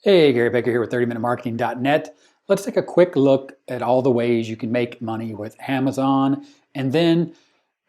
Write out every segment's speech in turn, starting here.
Hey, Gary Baker here with 30minutemarketing.net. Let's take a quick look at all the ways you can make money with Amazon, and then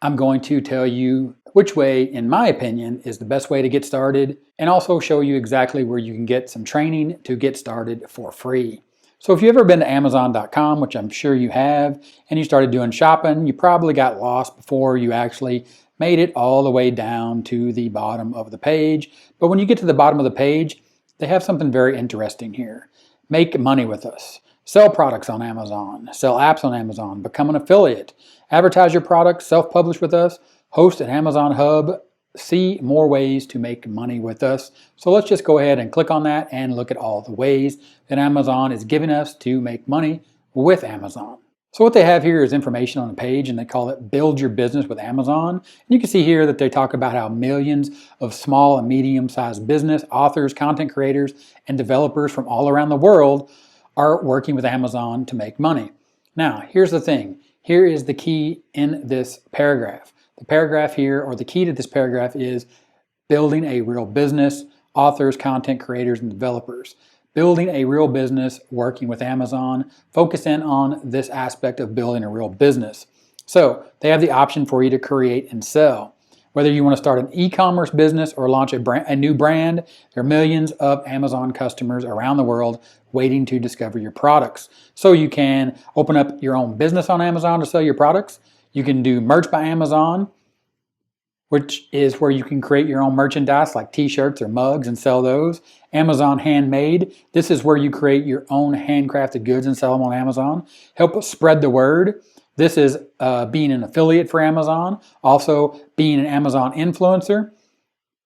I'm going to tell you which way, in my opinion, is the best way to get started, and also show you exactly where you can get some training to get started for free. So if you've ever been to Amazon.com, which I'm sure you have, and you started doing shopping, you probably got lost before you actually made it all the way down to the bottom of the page. But when you get to the bottom of the page, they have something very interesting here. Make money with us. Sell products on Amazon. Sell apps on Amazon. Become an affiliate. Advertise your products. Self-publish with us. Host an Amazon hub. See more ways to make money with us. So let's just go ahead and click on that and look at all the ways that Amazon is giving us to make money with Amazon. So what they have here is information on the page, and they call it Build Your Business with Amazon. And you can see here that they talk about how millions of small and medium-sized business authors, content creators, and developers from all around the world are working with Amazon to make money. Now, here's the thing. Here is the key in this paragraph. The paragraph here, or the key to this paragraph, is building a real business, authors, content creators, and developers. Building a real business, working with Amazon, focus in on this aspect of building a real business. So they have the option for you to create and sell. Whether you want to start an e-commerce business or launch a new brand, there are millions of Amazon customers around the world waiting to discover your products. So you can open up your own business on Amazon to sell your products. You can do merch by Amazon, which is where you can create your own merchandise like t-shirts or mugs and sell those. Amazon Handmade, this is where you create your own handcrafted goods and sell them on Amazon. Help spread the word. This is being an affiliate for Amazon. Also being an Amazon influencer,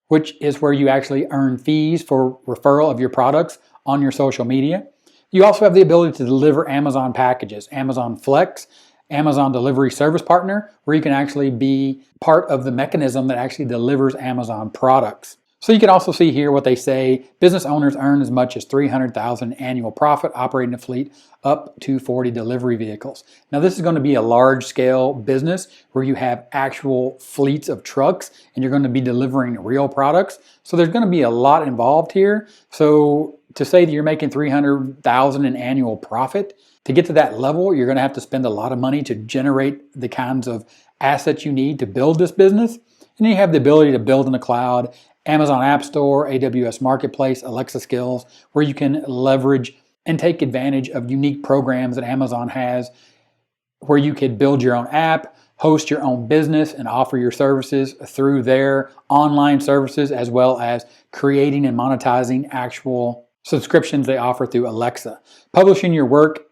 which is where you actually earn fees for referral of your products on your social media. You also have the ability to deliver Amazon packages, Amazon Flex, Amazon Delivery Service Partner, where you can actually be part of the mechanism that actually delivers Amazon products. So you can also see here what they say. Business owners earn as much as $300,000 annual profit operating a fleet up to 40 delivery vehicles. Now this is going to be a large scale business where you have actual fleets of trucks and you're going to be delivering real products. So there's going to be a lot involved here. So to say that you're making $300,000 in annual profit, to get to that level, you're going to have to spend a lot of money to generate the kinds of assets you need to build this business. And then you have the ability to build in the cloud, Amazon App Store, AWS Marketplace, Alexa Skills, where you can leverage and take advantage of unique programs that Amazon has, where you could build your own app, host your own business, and offer your services through their online services, as well as creating and monetizing actual subscriptions they offer through Alexa. Publishing your work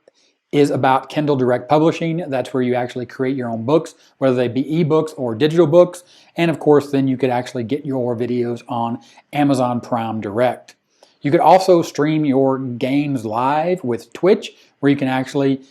is about Kindle Direct Publishing. That's where you actually create your own books, whether they be ebooks or digital books. And of course, then you could actually get your videos on Amazon Prime Direct. You could also stream your games live with Twitch, where you can actually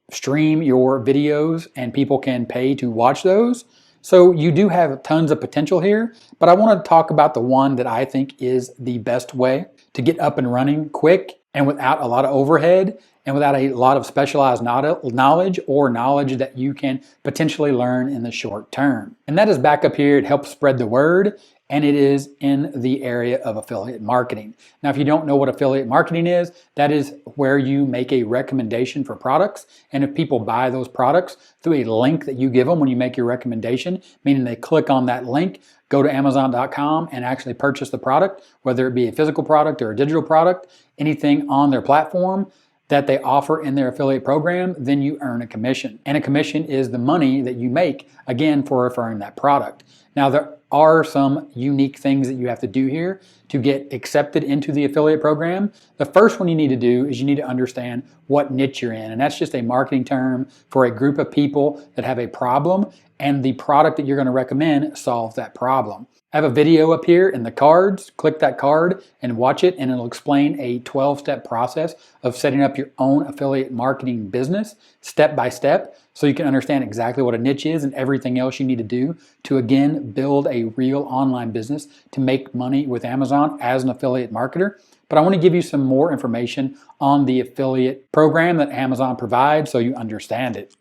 stream your videos and people can pay to watch those. So you do have tons of potential here, but I want to talk about the one that I think is the best way to get up and running quick and without a lot of overhead and without a lot of specialized knowledge or knowledge that you can potentially learn in the short term. And that is back up here. It helps spread the word, and it is in the area of affiliate marketing. Now, if you don't know what affiliate marketing is, that is where you make a recommendation for products, and if people buy those products through a link that you give them when you make your recommendation, meaning they click on that link, go to Amazon.com and actually purchase the product, whether it be a physical product or a digital product, anything on their platform that they offer in their affiliate program, then you earn a commission. And a commission is the money that you make, again, for referring that product. Now, there are some unique things that you have to do here to get accepted into the affiliate program. The first one you need to do is you need to understand what niche you're in. And that's just a marketing term for a group of people that have a problem, and the product that you're going to recommend solves that problem. I have a video up here in the cards. Click that card and watch it, and it'll explain a 12-step process of setting up your own affiliate marketing business step by step, so you can understand exactly what a niche is and everything else you need to do to, again, build a real online business to make money with Amazon as an affiliate marketer. But I want to give you some more information on the affiliate program that Amazon provides so you understand it.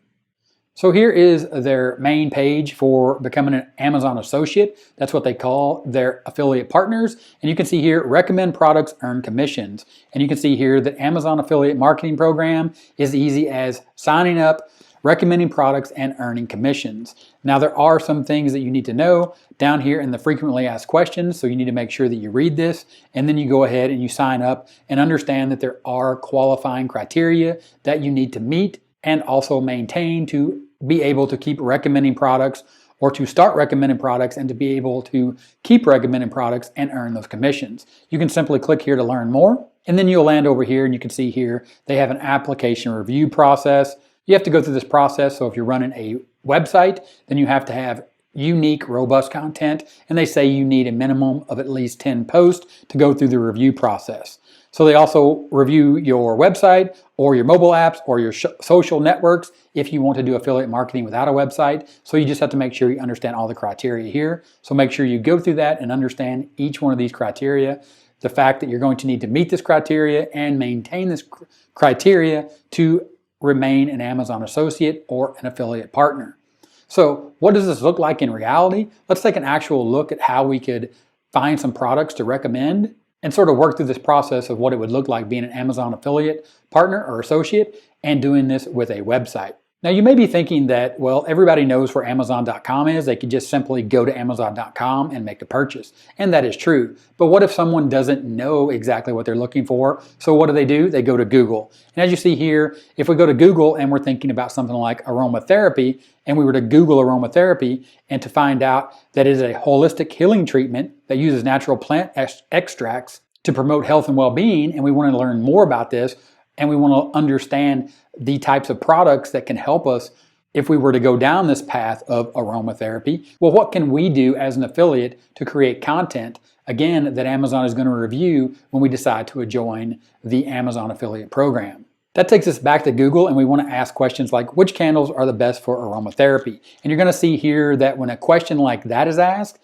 So here is their main page for becoming an Amazon associate. That's what they call their affiliate partners. And you can see here, recommend products, earn commissions. And you can see here that Amazon affiliate marketing program is easy as signing up, recommending products, and earning commissions. Now there are some things that you need to know down here in the frequently asked questions, so you need to make sure that you read this, and then you go ahead and you sign up and understand that there are qualifying criteria that you need to meet and also maintain to be able to keep recommending products, or to start recommending products and to be able to keep recommending products and earn those commissions. You can simply click here to learn more, and then you'll land over here and you can see here they have an application review process. You have to go through this process, so if you're running a website, then you have to have unique, robust content, and they say you need a minimum of at least 10 posts to go through the review process. So they also review your website or your mobile apps or your social networks if you want to do affiliate marketing without a website. So you just have to make sure you understand all the criteria here. So make sure you go through that and understand each one of these criteria, the fact that you're going to need to meet this criteria and maintain this criteria to remain an Amazon associate or an affiliate partner. So what does this look like in reality? Let's take an actual look at how we could find some products to recommend and sort of work through this process of what it would look like being an Amazon affiliate partner or associate and doing this with a website. Now you may be thinking that, well, everybody knows where Amazon.com is. They could just simply go to Amazon.com and make a purchase. And that is true. But what if someone doesn't know exactly what they're looking for? So what do? They go to Google. And as you see here, if we go to Google and we're thinking about something like aromatherapy, and we were to Google aromatherapy and to find out that it is a holistic healing treatment that uses natural plant extracts to promote health and well-being, and we want to learn more about this, and we want to understand the types of products that can help us if we were to go down this path of aromatherapy. Well, what can we do as an affiliate to create content, again, that Amazon is going to review when we decide to join the Amazon affiliate program? That takes us back to Google, and we want to ask questions like, which candles are the best for aromatherapy? And you're going to see here that when a question like that is asked,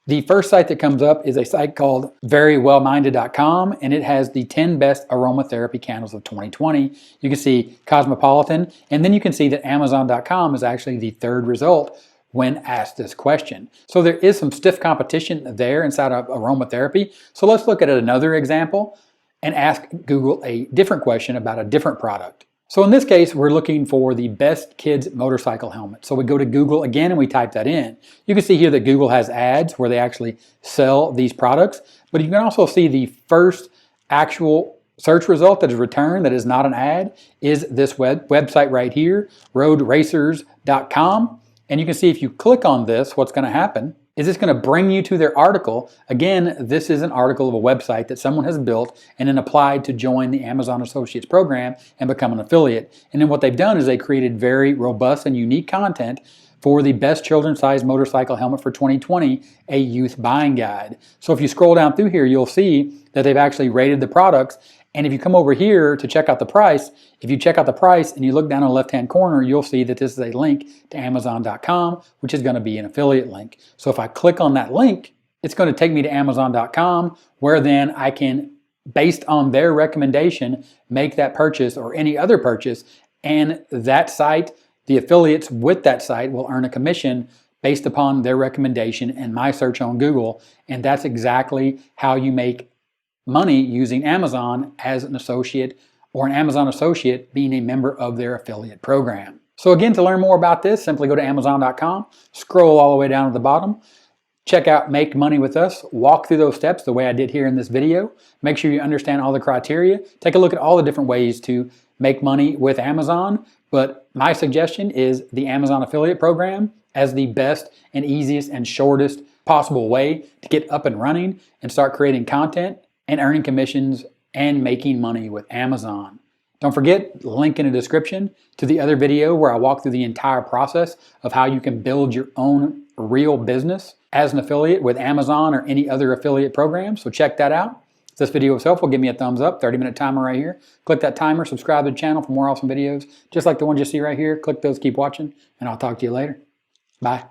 the first site that comes up is a site called verywellminded.com, and it has the 10 best aromatherapy candles of 2020. You can see Cosmopolitan, and then you can see that Amazon.com is actually the third result when asked this question. So there is some stiff competition there inside of aromatherapy. So let's look at another example and ask Google a different question about a different product. So in this case, we're looking for the best kids motorcycle helmet. So we go to Google again and we type that in. You can see here that Google has ads where they actually sell these products, but you can also see the first actual search result that is returned that is not an ad is this website right here, Roadracerscom. And you can see if you click on this, what's going to happen is it's going to bring you to their article. Again, this is an article of a website that someone has built and then applied to join the Amazon Associates program and become an affiliate. And then what they've done is they created very robust and unique content for the best children's-sized motorcycle helmet for 2020, a youth buying guide. So if you scroll down through here, you'll see that they've actually rated the products. And if you come over here to check out the price, if you check out the price and you look down in the left-hand corner, you'll see that this is a link to Amazon.com, which is going to be an affiliate link. So if I click on that link, it's going to take me to Amazon.com, where then I can, based on their recommendation, make that purchase or any other purchase. And that site, the affiliates with that site will earn a commission based upon their recommendation and my search on Google. And that's exactly how you make money using Amazon as an associate, or an Amazon associate being a member of their affiliate program. So again, to learn more about this, simply go to Amazon.com, scroll all the way down to the bottom, check out Make Money with Us, walk through those steps the way I did here in this video, make sure you understand all the criteria, take a look at all the different ways to make money with Amazon, but my suggestion is the Amazon affiliate program as the best and easiest and shortest possible way to get up and running and start creating content and earning commissions and making money with Amazon. Don't forget, link in the description to the other video where I walk through the entire process of how you can build your own real business as an affiliate with Amazon or any other affiliate program. So check that out. If this video was helpful, give me a thumbs up, 30-minute timer right here. Click that timer, subscribe to the channel for more awesome videos, just like the ones you see right here. Click those, keep watching, and I'll talk to you later. Bye.